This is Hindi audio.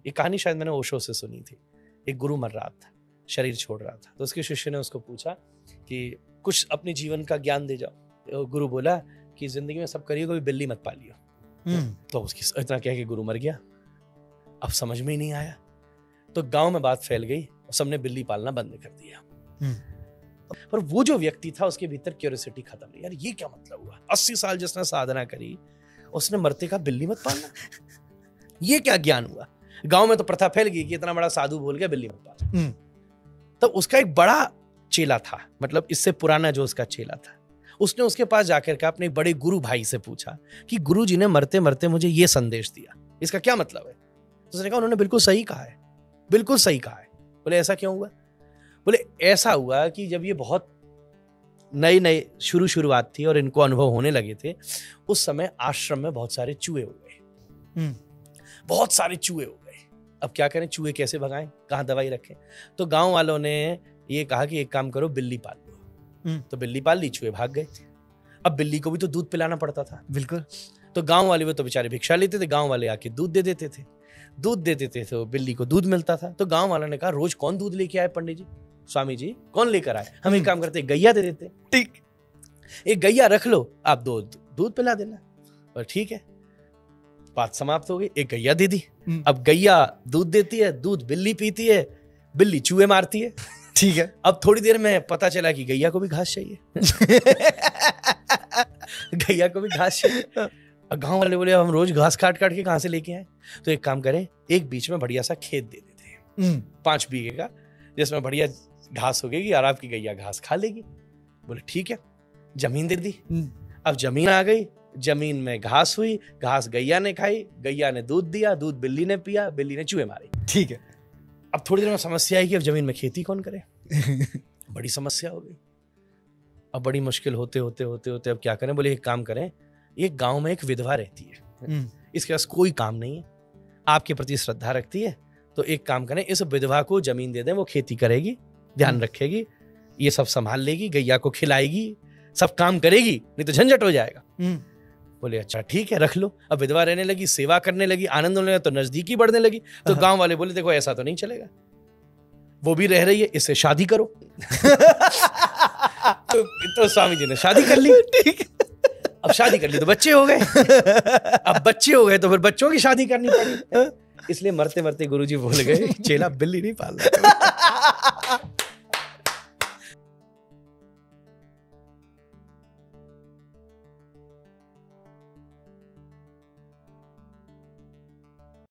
ये कहानी शायद मैंने ओशो से सुनी थी। एक गुरु मर रहा था, शरीर छोड़ रहा था, तो उसके शिष्य ने उसको पूछा कि कुछ अपने जीवन का ज्ञान दे जाओ। तो गुरु बोला कि जिंदगी में सब करिए, कोई बिल्ली मत पालियो। तो उसकी इतना कह के गुरु मर गया। अब समझ में ही नहीं आया, तो गांव में बात फैल गई और सबने बिल्ली पालना बंद कर दिया। पर वो जो व्यक्ति था उसके भीतर क्यूरियोसिटी खत्म नहीं। यार ये क्या मतलब हुआ? 80 साल जिसने साधना करी, उसने मरते का बिल्ली मत पालना, ये क्या ज्ञान हुआ? गांव में तो प्रथा फैल गई कि इतना बड़ा साधु बोल गया बिल्ली मत पालना। तो उसका एक बड़ा चेला था, मतलब इससे पुराना जो उसका चेला था, उसने उसके पास जाकर के अपने बड़े गुरु भाई से पूछा कि गुरु जी ने मरते मरते मुझे ये संदेश दिया, इसका क्या मतलब है? तो उसने कहा उन्होंने बिल्कुल सही कहा है, बिल्कुल सही कहा है। बोले ऐसा क्यों हुआ? बोले ऐसा हुआ कि जब ये बहुत नई शुरुआत थी और इनको अनुभव होने लगे थे, उस समय आश्रम में बहुत सारे चूहे हो गए, बहुत सारे चूहे हो गए। अब क्या करें, चूहे कैसे भगाएं, कहाँ दवाई रखें? तो गांव वालों ने ये कहा कि एक काम करो, बिल्ली पाल लो। तो बिल्ली पाल ली, चूहे भाग गए। अब बिल्ली को भी तो दूध पिलाना पड़ता था। बिल्कुल। तो गांव वाले वो तो बेचारे भिक्षा लेते थे, गांव वाले आके दूध दे देते थे, दूध दे देते थे, तो बिल्ली को दूध मिलता था। तो गांव वालों ने कहा रोज कौन दूध लेके आए पंडित जी, स्वामी जी कौन लेकर आए? हम एक काम करते, गैया दे देते। ठीक, एक गैया रख लो, आप दूध पिला देना। और ठीक है, बात समाप्त हो गई। एक गैया दे दी। अब गैया दूध देती है, दूध बिल्ली पीती है, बिल्ली चूहे मारती है। ठीक है। अब थोड़ी देर में पता चला कि गैया को भी घास चाहिए। गैया को भी घास चाहिए। गांव वाले बोले हम रोज घास काट काट के कहां से लेके आए? तो एक काम करें, एक बीच में बढ़िया सा खेत दे देते हैं, 5 बीघे का, जिसमें बढ़िया घास उगेगी और आपकी गैया घास खा लेगी। बोले ठीक है, जमीन दे दी। अब जमीन आ गई, जमीन में घास हुई, घास गैया ने खाई, गैया ने दूध दिया, दूध बिल्ली ने पिया, बिल्ली ने चूहे मारे। ठीक है। अब थोड़ी देर में समस्या आई कि अब जमीन में खेती कौन करे? बड़ी समस्या हो गई। अब बड़ी मुश्किल होते होते होते होते अब क्या करें? बोले एक काम करें, एक गांव में एक विधवा रहती है, इसके पास कोई काम नहीं है, आपके प्रति श्रद्धा रखती है, तो एक काम करें, इस विधवा को जमीन दे दें, वो खेती करेगी, ध्यान रखेगी, ये सब संभाल लेगी, गैया को खिलाएगी, सब काम करेगी, नहीं तो झंझट हो जाएगा। बोले अच्छा ठीक है, रख लो। अब विधवा रहने लगी, सेवा करने लगी, आनंद होने लगा, तो नजदीकी बढ़ने लगी। तो गांव वाले बोले देखो ऐसा तो नहीं चलेगा, वो भी रह रही है, इससे शादी करो। तो स्वामी जी ने शादी कर ली। ठीक है। अब शादी कर ली तो बच्चे हो गए। अब बच्चे हो गए तो फिर बच्चों की शादी करनी पड़ी। इसलिए मरते मरते गुरुजी बोल गए चेला बिल्ली नहीं पालना।